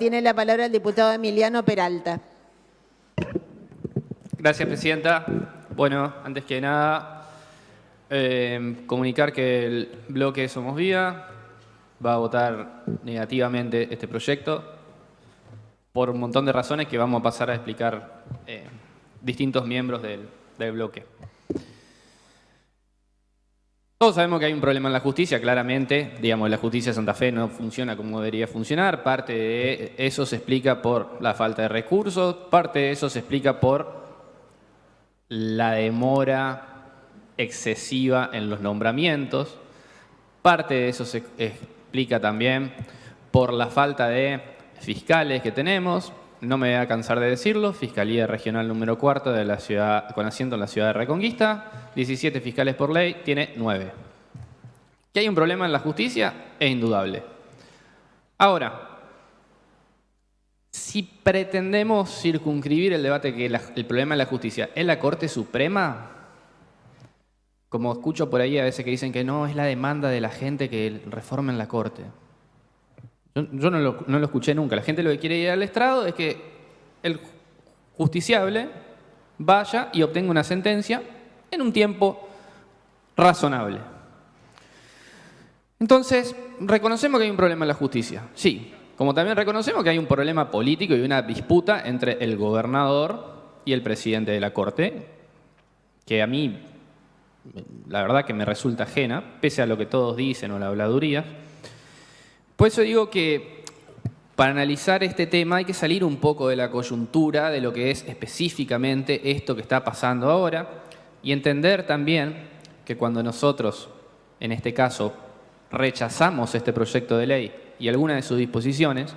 Tiene la palabra el diputado Emiliano Peralta. Gracias, presidenta. Bueno, antes que nada, comunicar que el bloque Somos Vida va a votar negativamente este proyecto por un montón de razones que vamos a pasar a explicar distintos miembros del bloque. Todos sabemos que hay un problema en la justicia, claramente. Digamos, la justicia de Santa Fe no funciona como debería funcionar. Parte de eso se explica por la falta de recursos, parte de eso se explica por la demora excesiva en los nombramientos, parte de eso se explica también por la falta de fiscales que tenemos. No me voy a cansar de decirlo, Fiscalía Regional número 4 de la ciudad, con asiento en la ciudad de Reconquista, 17 fiscales por ley, tiene 9. ¿Que hay un problema en la justicia? Es indudable. Ahora, si pretendemos circunscribir el debate que el problema de la justicia es la Corte Suprema, como escucho por ahí a veces que dicen que no, es la demanda de la gente que reformen la Corte. Yo no lo escuché nunca. La gente lo que quiere ir al estrado es que el justiciable vaya y obtenga una sentencia en un tiempo razonable. Entonces, reconocemos que hay un problema en la justicia, sí. Como también reconocemos que hay un problema político y una disputa entre el gobernador y el presidente de la Corte, que a mí, la verdad que me resulta ajena, pese a lo que todos dicen o la habladuría. Por eso digo que para analizar este tema hay que salir un poco de la coyuntura de lo que es específicamente esto que está pasando ahora y entender también que cuando nosotros, en este caso, rechazamos este proyecto de ley y alguna de sus disposiciones,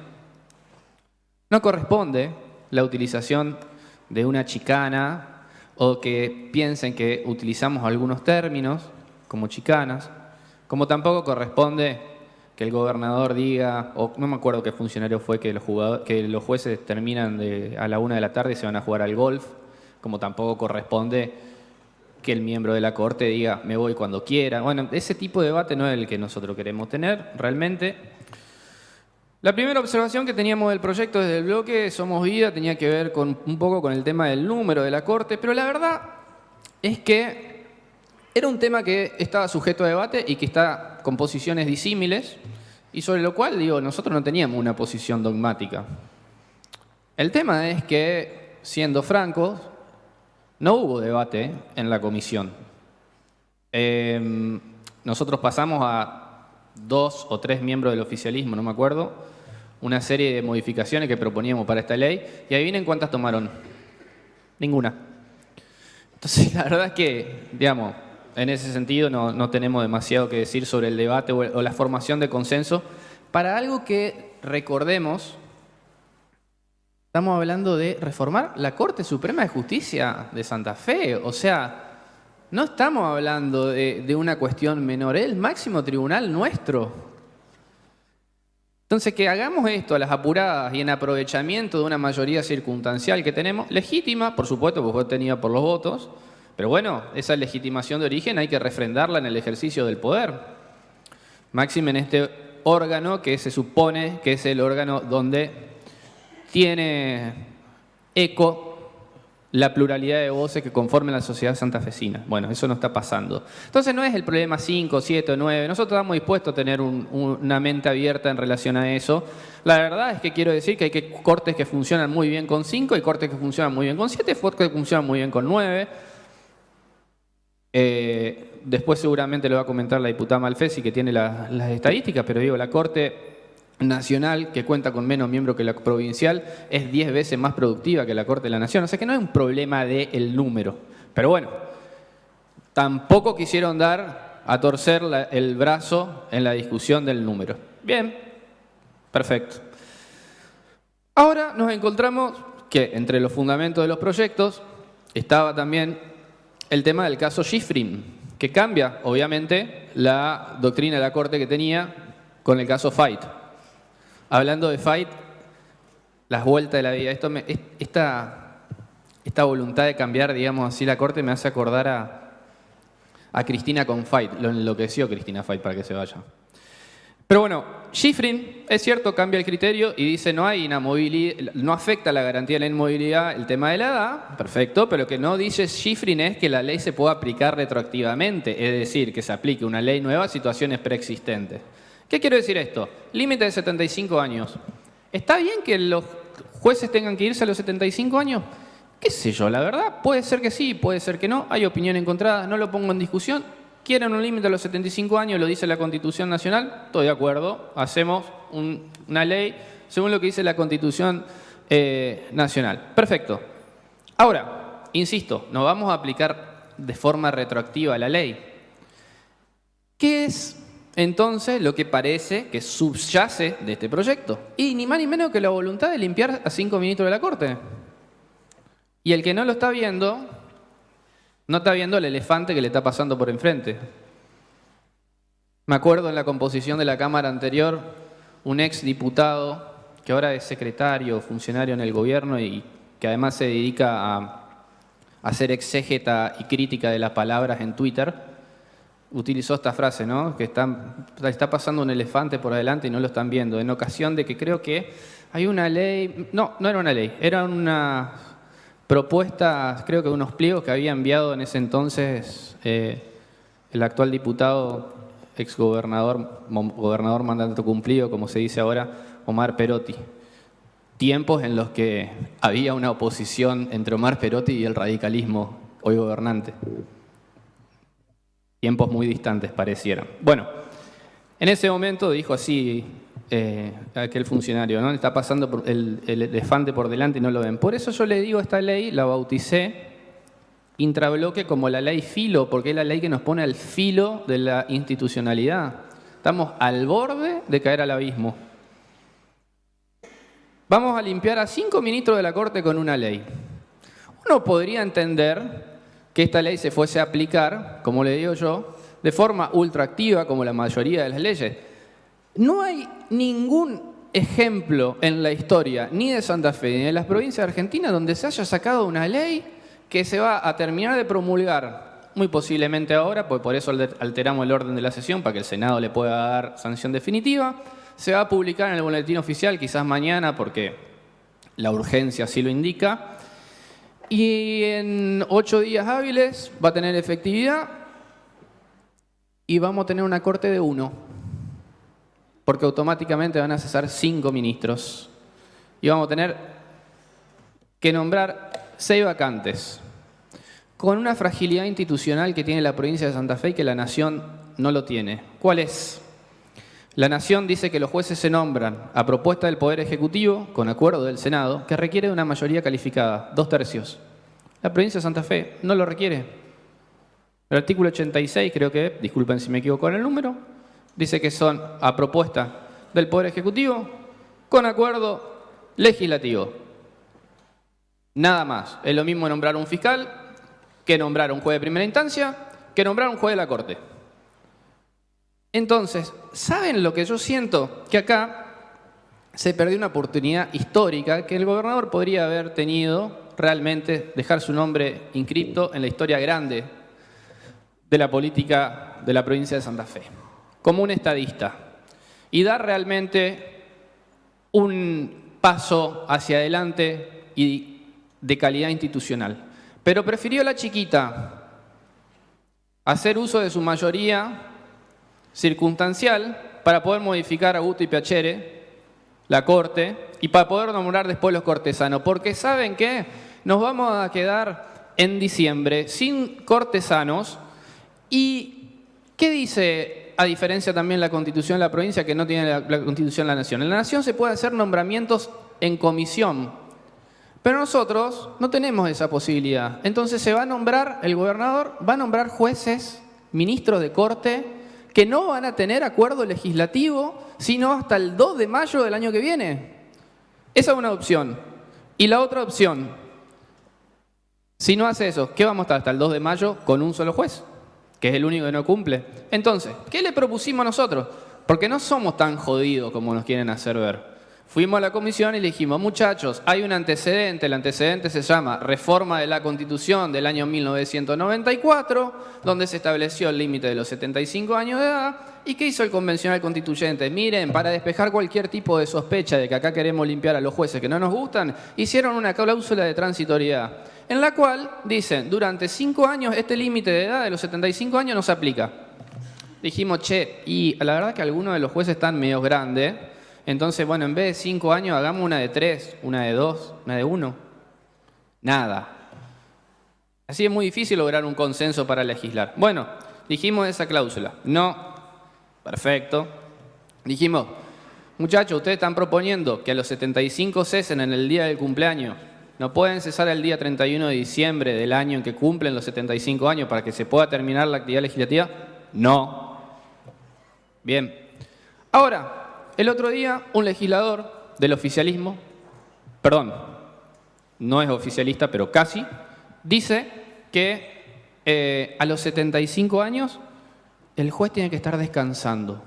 no corresponde la utilización de una chicana o que piensen que utilizamos algunos términos como chicanas, como tampoco corresponde que el gobernador diga, o no me acuerdo qué funcionario fue que los jueces terminan a la 1 de la tarde y se van a jugar al golf, como tampoco corresponde que el miembro de la Corte diga, me voy cuando quiera. Bueno, ese tipo de debate no es el que nosotros queremos tener, realmente. La primera observación que teníamos del proyecto desde el bloque Somos Vida tenía que ver un poco con el tema del número de la Corte, pero la verdad es que era un tema que estaba sujeto a debate y que está con posiciones disímiles y sobre lo cual, nosotros no teníamos una posición dogmática. El tema es que, siendo francos, no hubo debate en la comisión. Nosotros pasamos a 2 o 3 miembros del oficialismo, no me acuerdo, una serie de modificaciones que proponíamos para esta ley, y adivinen cuántas tomaron. Ninguna. Entonces, la verdad es que, en ese sentido no tenemos demasiado que decir sobre el debate o la formación de consenso para algo que, recordemos, estamos hablando de reformar la Corte Suprema de Justicia de Santa Fe. O sea, no estamos hablando de una cuestión menor, es el máximo tribunal nuestro. Entonces, que hagamos esto a las apuradas y en aprovechamiento de una mayoría circunstancial que tenemos, legítima, por supuesto, porque fue obtenida por los votos, pero bueno, esa legitimación de origen hay que refrendarla en el ejercicio del poder. Máxime en este órgano que se supone que es el órgano donde tiene eco la pluralidad de voces que conforman la sociedad santafesina. Bueno, eso no está pasando. Entonces no es el problema 5, 7 o 9. Nosotros estamos dispuestos a tener una mente abierta en relación a eso. La verdad es que quiero decir que hay cortes que funcionan muy bien con 5, hay cortes que funcionan muy bien con 7, cortes que funcionan muy bien con 9. Después seguramente lo va a comentar la diputada Malfesi, que tiene las estadísticas, pero la Corte Nacional, que cuenta con menos miembros que la provincial, es 10 veces más productiva que la Corte de la Nación. O sea que no es un problema del número. Pero bueno, tampoco quisieron dar a torcer el brazo en la discusión del número. Bien, perfecto. Ahora nos encontramos que entre los fundamentos de los proyectos estaba también el tema del caso Schifrin, que cambia, obviamente, la doctrina de la Corte que tenía con el caso Fait. Hablando de Fait, las vueltas de la vida, esta voluntad de cambiar, así, la Corte me hace acordar a Cristina con Fait. Lo enloqueció Cristina Fait para que se vaya. Pero bueno, Schifrin, es cierto, cambia el criterio y dice no hay inamovilidad, no afecta la garantía de la inmovilidad el tema de la edad, perfecto, pero lo que no dice Schifrin es que la ley se pueda aplicar retroactivamente, es decir, que se aplique una ley nueva a situaciones preexistentes. ¿Qué quiero decir esto? Límite de 75 años. ¿Está bien que los jueces tengan que irse a los 75 años? ¿Qué sé yo? La verdad, puede ser que sí, puede ser que no, hay opinión encontrada, no lo pongo en discusión. Quieren un límite a los 75 años, lo dice la Constitución Nacional, estoy de acuerdo, hacemos una ley según lo que dice la Constitución Nacional. Perfecto. Ahora, insisto, no vamos a aplicar de forma retroactiva la ley. ¿Qué es entonces lo que parece que subyace de este proyecto? Y ni más ni menos que la voluntad de limpiar a 5 ministros de la Corte. Y el que no lo está viendo, no está viendo el elefante que le está pasando por enfrente. Me acuerdo en la composición de la Cámara anterior, un ex diputado que ahora es secretario, funcionario en el gobierno y que además se dedica a hacer exégeta y crítica de las palabras en Twitter, utilizó esta frase, ¿no? Que está pasando un elefante por adelante y no lo están viendo, en ocasión de que creo que hay una ley, no era una ley, era una propuesta, creo que unos pliegos que había enviado en ese entonces el actual diputado, gobernador mandato cumplido, como se dice ahora, Omar Perotti. Tiempos en los que había una oposición entre Omar Perotti y el radicalismo hoy gobernante. Tiempos muy distantes parecieran. Bueno, en ese momento dijo así aquel funcionario, ¿no? Está pasando el elefante por delante y no lo ven. Por eso yo le digo a esta ley, la bauticé intrabloque como la ley filo, porque es la ley que nos pone al filo de la institucionalidad. Estamos al borde de caer al abismo. Vamos a limpiar a 5 ministros de la Corte con una ley. Uno podría entender que esta ley se fuese a aplicar, como le digo yo, de forma ultraactiva, como la mayoría de las leyes. No hay ningún ejemplo en la historia, ni de Santa Fe, ni de las provincias de Argentina, donde se haya sacado una ley que se va a terminar de promulgar, muy posiblemente ahora, pues por eso alteramos el orden de la sesión, para que el Senado le pueda dar sanción definitiva. Se va a publicar en el boletín oficial, quizás mañana, porque la urgencia así lo indica. Y en 8 días hábiles va a tener efectividad y vamos a tener una corte de 1. Porque automáticamente van a cesar 5 ministros. Y vamos a tener que nombrar 6 vacantes. Con una fragilidad institucional que tiene la provincia de Santa Fe y que la Nación no lo tiene. ¿Cuál es? La Nación dice que los jueces se nombran a propuesta del Poder Ejecutivo, con acuerdo del Senado, que requiere de una mayoría calificada, 2/3. La provincia de Santa Fe no lo requiere. El artículo 86, creo que, disculpen si me equivoco en el número, dice que son a propuesta del Poder Ejecutivo con acuerdo legislativo. Nada más. Es lo mismo nombrar un fiscal que nombrar un juez de primera instancia, que nombrar un juez de la Corte. Entonces, ¿saben lo que yo siento? Que acá se perdió una oportunidad histórica que el gobernador podría haber tenido realmente, dejar su nombre inscripto en la historia grande de la política de la provincia de Santa Fe, como un estadista, y dar realmente un paso hacia adelante y de calidad institucional. Pero prefirió la chiquita hacer uso de su mayoría circunstancial para poder modificar a Guto y Piacere, la Corte, y para poder nombrar después los cortesanos. Porque ¿saben qué? Nos vamos a quedar en diciembre sin cortesanos. ¿Y qué dice, a diferencia también la Constitución de la provincia, que no tiene la Constitución de la Nación? En la Nación se puede hacer nombramientos en comisión, pero nosotros no tenemos esa posibilidad. Entonces se va a nombrar, el gobernador va a nombrar jueces, ministros de Corte, que no van a tener acuerdo legislativo sino hasta el 2 de mayo del año que viene. Esa es una opción. Y la otra opción, si no hace eso, ¿qué vamos a estar hasta el 2 de mayo con un solo juez? Que es el único que no cumple. Entonces, ¿qué le propusimos nosotros? Porque no somos tan jodidos como nos quieren hacer ver. Fuimos a la comisión y le dijimos, muchachos, hay un antecedente, el antecedente se llama Reforma de la Constitución del año 1994, donde se estableció el límite de los 75 años de edad, ¿Y qué hizo el convencional constituyente? Miren, para despejar cualquier tipo de sospecha de que acá queremos limpiar a los jueces que no nos gustan, hicieron una cláusula de transitoriedad, en la cual dicen, durante 5 años este límite de edad de los 75 años no se aplica. Dijimos, che, y la verdad que algunos de los jueces están medio grandes, entonces, bueno, en vez de 5 años, hagamos una de 3, una de 2, una de 1. Nada. Así es muy difícil lograr un consenso para legislar. Bueno, dijimos esa cláusula. No. Perfecto. Dijimos, muchachos, ustedes están proponiendo que a los 75 cesen en el día del cumpleaños. ¿No pueden cesar el día 31 de diciembre del año en que cumplen los 75 años para que se pueda terminar la actividad legislativa? No. Bien. Ahora, el otro día, un legislador del oficialismo, perdón, no es oficialista, pero casi, dice que a los 75 años el juez tiene que estar descansando.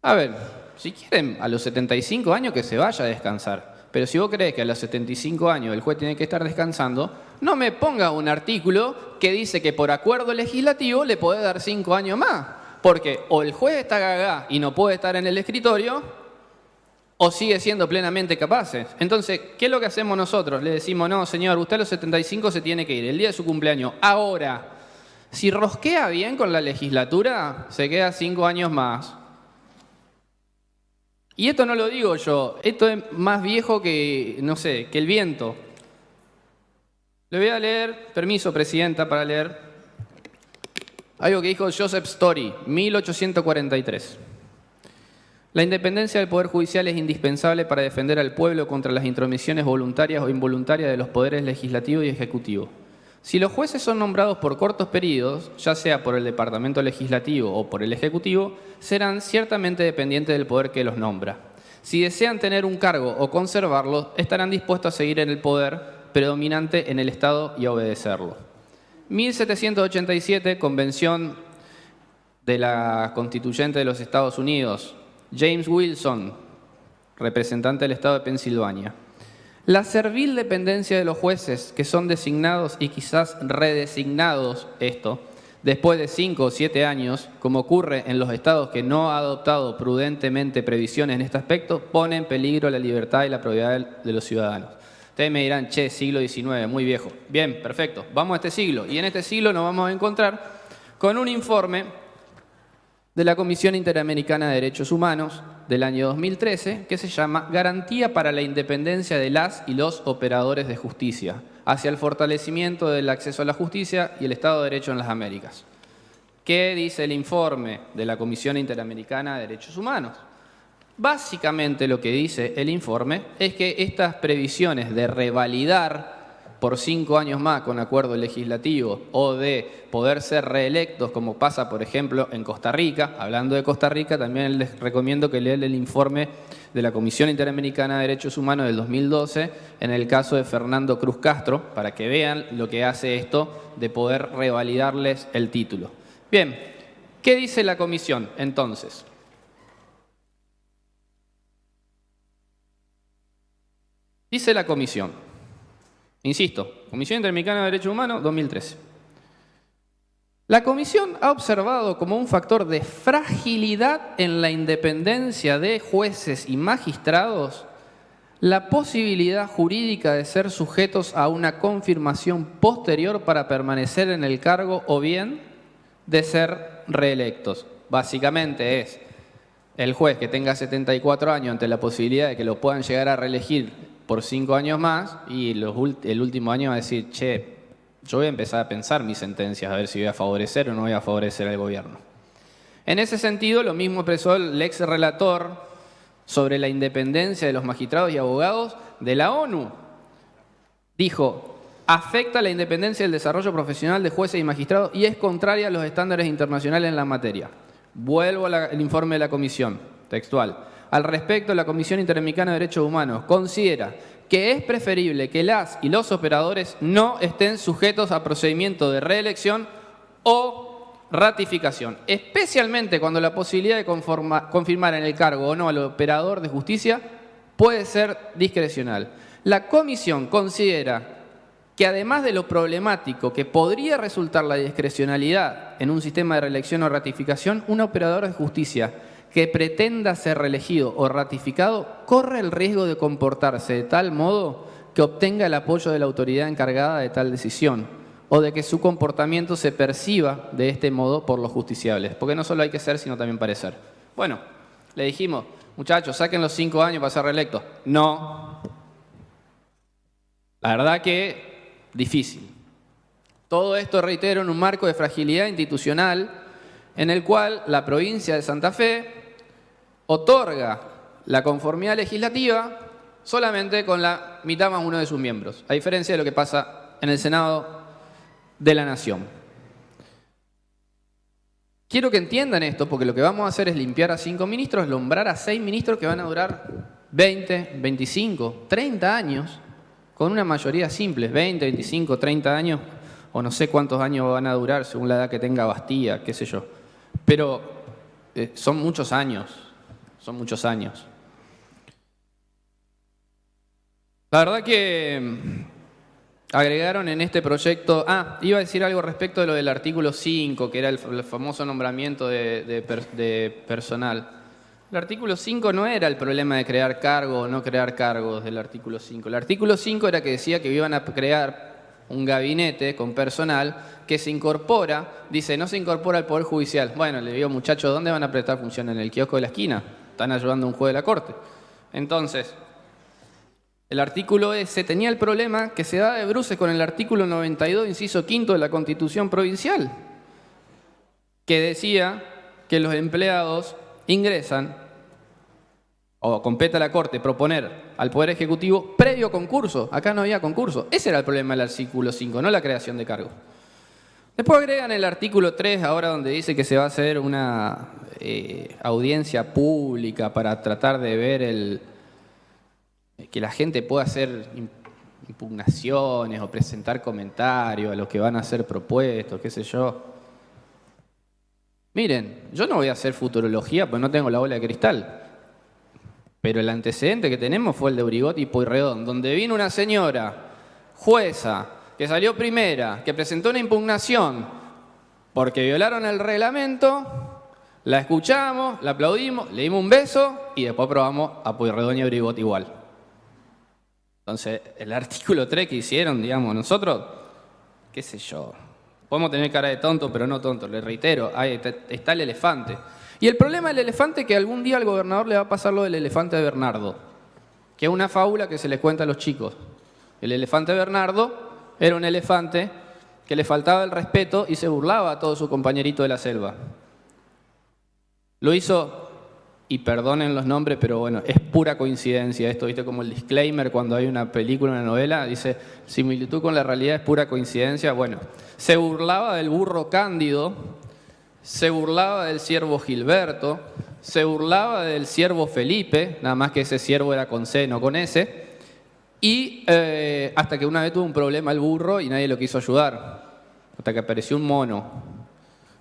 A ver, si quieren a los 75 años que se vaya a descansar, pero si vos crees que a los 75 años el juez tiene que estar descansando, no me ponga un artículo que dice que por acuerdo legislativo le podés dar 5 años más. Porque o el juez está gagá y no puede estar en el escritorio, o sigue siendo plenamente capaces. Entonces, ¿qué es lo que hacemos nosotros? Le decimos, no, señor, usted a los 75 se tiene que ir, el día de su cumpleaños. Ahora, si rosquea bien con la legislatura, se queda 5 años más. Y esto no lo digo yo, esto es más viejo que, no sé, que el viento. Le voy a leer, permiso, presidenta, para leer algo que dijo Joseph Story, 1843. La independencia del Poder Judicial es indispensable para defender al pueblo contra las intromisiones voluntarias o involuntarias de los poderes legislativo y ejecutivo. Si los jueces son nombrados por cortos periodos, ya sea por el Departamento Legislativo o por el Ejecutivo, serán ciertamente dependientes del poder que los nombra. Si desean tener un cargo o conservarlo, estarán dispuestos a seguir en el poder predominante en el Estado y a obedecerlo. 1787, Convención de la Constituyente de los Estados Unidos. James Wilson, representante del Estado de Pensilvania. La servil dependencia de los jueces que son designados y quizás redesignados, después de 5 o 7 años, como ocurre en los estados que no han adoptado prudentemente previsiones en este aspecto, pone en peligro la libertad y la probidad de los ciudadanos. Ustedes me dirán, che, siglo XIX, muy viejo. Bien, perfecto, vamos a este siglo. Y en este siglo nos vamos a encontrar con un informe de la Comisión Interamericana de Derechos Humanos del año 2013 que se llama Garantía para la independencia de las y los operadores de justicia hacia el fortalecimiento del acceso a la justicia y el Estado de Derecho en las Américas. ¿Qué dice el informe de la Comisión Interamericana de Derechos Humanos? Básicamente lo que dice el informe es que estas previsiones de revalidar por 5 años más con acuerdo legislativo o de poder ser reelectos, como pasa, por ejemplo, en Costa Rica. Hablando de Costa Rica, también les recomiendo que lean el informe de la Comisión Interamericana de Derechos Humanos del 2012, en el caso de Fernando Cruz Castro, para que vean lo que hace esto de poder revalidarles el título. Bien, ¿qué dice la Comisión entonces? Dice la Comisión, insisto, Comisión Interamericana de Derechos Humanos, 2013. La Comisión ha observado como un factor de fragilidad en la independencia de jueces y magistrados la posibilidad jurídica de ser sujetos a una confirmación posterior para permanecer en el cargo o bien de ser reelectos. Básicamente es el juez que tenga 74 años ante la posibilidad de que lo puedan llegar a reelegir por 5 años más y el último año va a decir, che, yo voy a empezar a pensar mis sentencias, a ver si voy a favorecer o no voy a favorecer al gobierno. En ese sentido, lo mismo expresó el ex relator sobre la independencia de los magistrados y abogados de la ONU. Dijo, afecta la independencia del desarrollo profesional de jueces y magistrados y es contraria a los estándares internacionales en la materia. Vuelvo al informe de la Comisión, textual. Al respecto, la Comisión Interamericana de Derechos Humanos considera que es preferible que las y los operadores no estén sujetos a procedimiento de reelección o ratificación, especialmente cuando la posibilidad de confirmar en el cargo o no al operador de justicia puede ser discrecional. La Comisión considera que además de lo problemático que podría resultar la discrecionalidad en un sistema de reelección o ratificación, un operador de justicia que pretenda ser reelegido o ratificado corre el riesgo de comportarse de tal modo que obtenga el apoyo de la autoridad encargada de tal decisión o de que su comportamiento se perciba de este modo por los justiciables. Porque no solo hay que ser, sino también parecer. Bueno, le dijimos, muchachos, saquen los 5 años para ser reelectos. No. La verdad que difícil. Todo esto, reitero, en un marco de fragilidad institucional en el cual la provincia de Santa Fe otorga la conformidad legislativa solamente con la mitad más uno de sus miembros, a diferencia de lo que pasa en el Senado de la Nación. Quiero que entiendan esto, porque lo que vamos a hacer es limpiar a 5 ministros, nombrar a 6 ministros que van a durar 20, 25, 30 años, con una mayoría simple, 20, 25, 30 años, o no sé cuántos años van a durar según la edad que tenga Bastía, qué sé yo. Pero son muchos años. Son muchos años. La verdad que agregaron en este proyecto... iba a decir algo respecto de lo del artículo 5, que era el famoso nombramiento de personal. El artículo 5 no era el problema de crear cargos o no crear cargos del artículo 5. El artículo 5 era que decía que iban a crear un gabinete con personal que se incorpora, dice, no se incorpora al Poder Judicial. Bueno, le digo, muchachos, ¿dónde van a prestar función? ¿En el kiosco de la esquina? Están ayudando a un juez de la Corte. Entonces, el artículo ese tenía el problema que se da de bruces con el artículo 92, inciso 5 de la Constitución Provincial, que decía que los empleados ingresan, o compete a la Corte proponer al Poder Ejecutivo previo concurso. Acá no había concurso. Ese era el problema del artículo 5, no la creación de cargos. Después agregan el artículo 3, ahora donde dice que se va a hacer una audiencia pública para tratar de ver que la gente pueda hacer impugnaciones o presentar comentarios a los que van a ser propuestos, qué sé yo. Miren, yo no voy a hacer futurología porque no tengo la bola de cristal. Pero el antecedente que tenemos fue el de Urigotti y Pueyrredón, donde vino una señora, jueza, que salió primera, que presentó una impugnación porque violaron el reglamento, la escuchamos, la aplaudimos, le dimos un beso y después aprobamos a Pueyrredón y a Urigotti igual. Entonces, el artículo 3 que hicieron, digamos, nosotros, qué sé yo, podemos tener cara de tonto, pero no tonto, les reitero, ahí está el elefante. Y el problema del elefante es que algún día al gobernador le va a pasar lo del elefante de Bernardo, que es una fábula que se les cuenta a los chicos. El elefante de Bernardo era un elefante que le faltaba el respeto y se burlaba a todo su compañerito de la selva. Lo hizo, y perdonen los nombres, pero bueno, es pura coincidencia esto, ¿viste? Como el disclaimer cuando hay una película, una novela, dice, similitud con la realidad es pura coincidencia. Bueno, se burlaba del burro Cándido, se burlaba del ciervo Gilberto, se burlaba del ciervo Felipe, nada más que ese ciervo era con C, no con S, y hasta que una vez tuvo un problema el burro y nadie lo quiso ayudar, hasta que apareció un mono.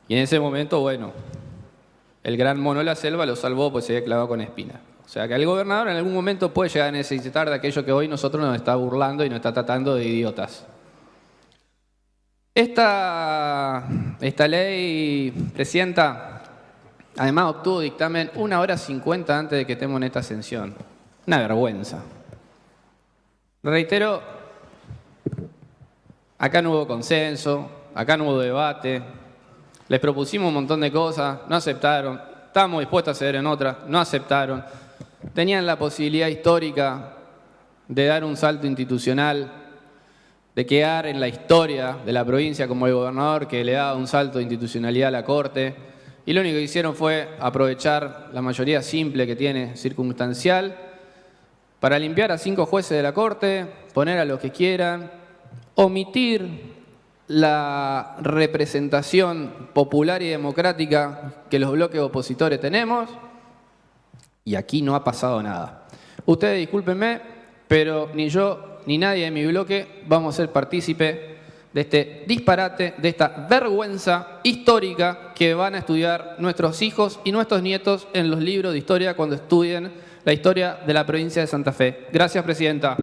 Y en ese momento, bueno, el gran mono de la selva lo salvó pues se había clavado con espina. O sea que el gobernador en algún momento puede llegar a necesitar de aquello que hoy nosotros nos está burlando y nos está tratando de idiotas. Esta ley, Presidenta, además obtuvo dictamen 1:50 antes de que estemos en esta sesión. Una vergüenza. Reitero, acá no hubo consenso, acá no hubo debate, les propusimos un montón de cosas, no aceptaron, estábamos dispuestos a ceder en otras, no aceptaron. Tenían la posibilidad histórica de dar un salto institucional, de quedar en la historia de la provincia como el gobernador que le daba un salto de institucionalidad a la Corte, y lo único que hicieron fue aprovechar la mayoría simple que tiene circunstancial para limpiar a 5 jueces de la Corte, poner a los que quieran, omitir la representación popular y democrática que los bloques opositores tenemos, y aquí no ha pasado nada. Ustedes discúlpenme, pero ni yo ni nadie de mi bloque vamos a ser partícipe de este disparate, de esta vergüenza histórica que van a estudiar nuestros hijos y nuestros nietos en los libros de historia cuando estudien la historia de la provincia de Santa Fe. Gracias, Presidenta.